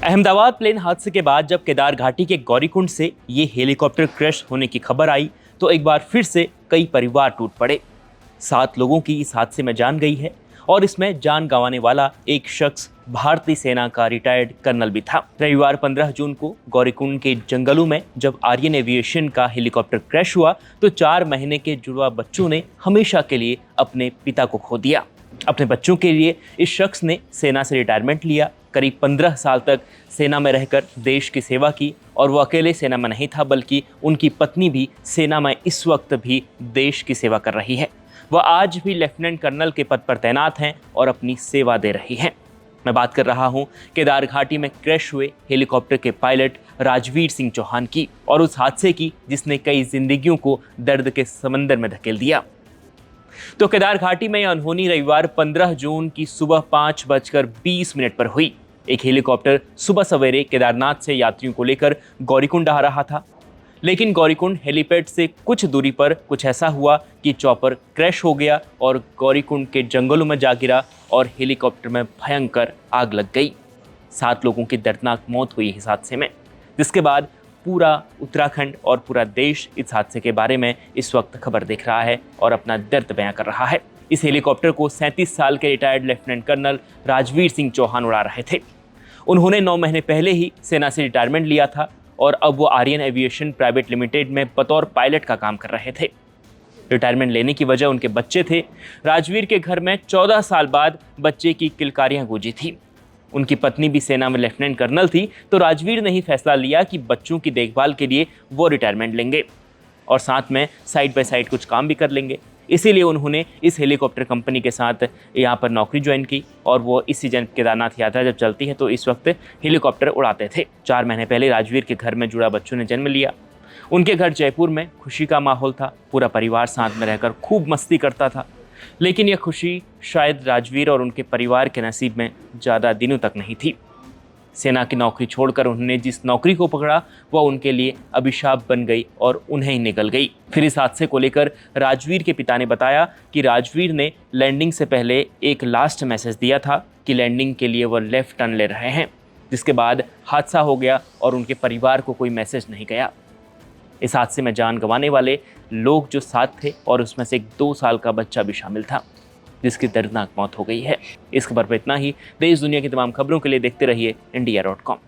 Ahmedabad plane हादसे के बाद जब केदार घाटी के गौरीकुंड से ये हेलीकॉप्टर क्रैश होने की खबर आई तो एक बार फिर से कई परिवार टूट पड़े। 7 लोगों की इस हादसे में जान गई है और इसमें जान गंवाने वाला एक शख्स भारतीय सेना का रिटायर्ड कर्नल भी था। रविवार 15 जून को गौरीकुंड के जंगलों में जब आर्यन एविएशन का हेलीकॉप्टर क्रैश हुआ तो 4 महीने के जुड़वा बच्चों ने हमेशा के लिए अपने पिता को खो दिया। अपने बच्चों के लिए इस शख्स ने सेना से रिटायरमेंट लिया, करीब 15 साल तक सेना में रहकर देश की सेवा की और वो अकेले सेना में नहीं था बल्कि उनकी पत्नी भी सेना में इस वक्त भी देश की सेवा कर रही है। वह आज भी लेफ्टिनेंट कर्नल के पद पर तैनात हैं और अपनी सेवा दे रही हैं। मैं बात कर रहा हूं केदार घाटी में क्रैश हुए हेलीकॉप्टर के पायलट राजवीर सिंह चौहान की और उस हादसे की जिसने कई जिंदगियों को दर्द के समंदर में धकेल दिया। तो केदार घाटी में यह अनहोनी रविवार 15 जून की सुबह 5:20 पर हुई। एक हेलीकॉप्टर सुबह सवेरे केदारनाथ से यात्रियों को लेकर गौरीकुंड आ रहा था, लेकिन गौरीकुंड हेलीपैड से कुछ दूरी पर कुछ ऐसा हुआ कि चॉपर क्रैश हो गया और गौरीकुंड के जंगलों में जा गिरा और हेलीकॉप्टर में भयंकर आग लग गई। 7 लोगों की दर्दनाक मौत हुई इस हादसे में, जिसके बाद पूरा उत्तराखंड और पूरा देश इस हादसे के बारे में इस वक्त खबर देख रहा है और अपना दर्द बयां कर रहा है। इस हेलीकॉप्टर को 37 साल के retired lieutenant colonel Rajveer Singh Chauhan उड़ा रहे थे। उन्होंने 9 महीने पहले ही सेना से रिटायरमेंट लिया था और अब वो आर्यन एविएशन प्राइवेट लिमिटेड में बतौर पायलट का काम कर रहे थे। रिटायरमेंट लेने की वजह उनके बच्चे थे। राजवीर के घर में 14 साल बाद बच्चे की किलकारियां गूंजी थी। उनकी पत्नी भी सेना में लेफ्टिनेंट कर्नल थी, तो राजवीर ने ही फैसला लिया कि बच्चों की देखभाल के लिए वो रिटायरमेंट लेंगे और साथ में साइड बाय साइड कुछ काम भी कर लेंगे। इसीलिए उन्होंने इस हेलीकॉप्टर कंपनी के साथ यहाँ पर नौकरी ज्वाइन की और वो इस सीजन केदारनाथ यात्रा जब चलती है तो इस वक्त हेलीकॉप्टर उड़ाते थे। 4 महीने पहले राजवीर के घर में जुड़ा बच्चों ने जन्म लिया। उनके घर जयपुर में खुशी का माहौल था, पूरा परिवार साथ में रहकर खूब मस्ती करता था। लेकिन यह खुशी शायद राजवीर और उनके परिवार के नसीब में ज़्यादा दिनों तक नहीं थी। सेना की नौकरी छोड़कर उन्होंने जिस नौकरी को पकड़ा वह उनके लिए अभिशाप बन गई और उन्हें ही निगल गई। फिर इस हादसे को लेकर राजवीर के पिता ने बताया कि राजवीर ने लैंडिंग से पहले एक लास्ट मैसेज दिया था कि लैंडिंग के लिए वह लेफ्ट टर्न ले रहे हैं, जिसके बाद हादसा हो गया और उनके परिवार को कोई मैसेज नहीं गया। इस हादसे में जान गंवाने वाले लोग जो साथ थे और उसमें से एक 2 साल का बच्चा भी शामिल था, जिसकी दर्दनाक मौत हो गई है। इस खबर पर इतना ही। देश दुनिया की तमाम खबरों के लिए देखते रहिए India.com।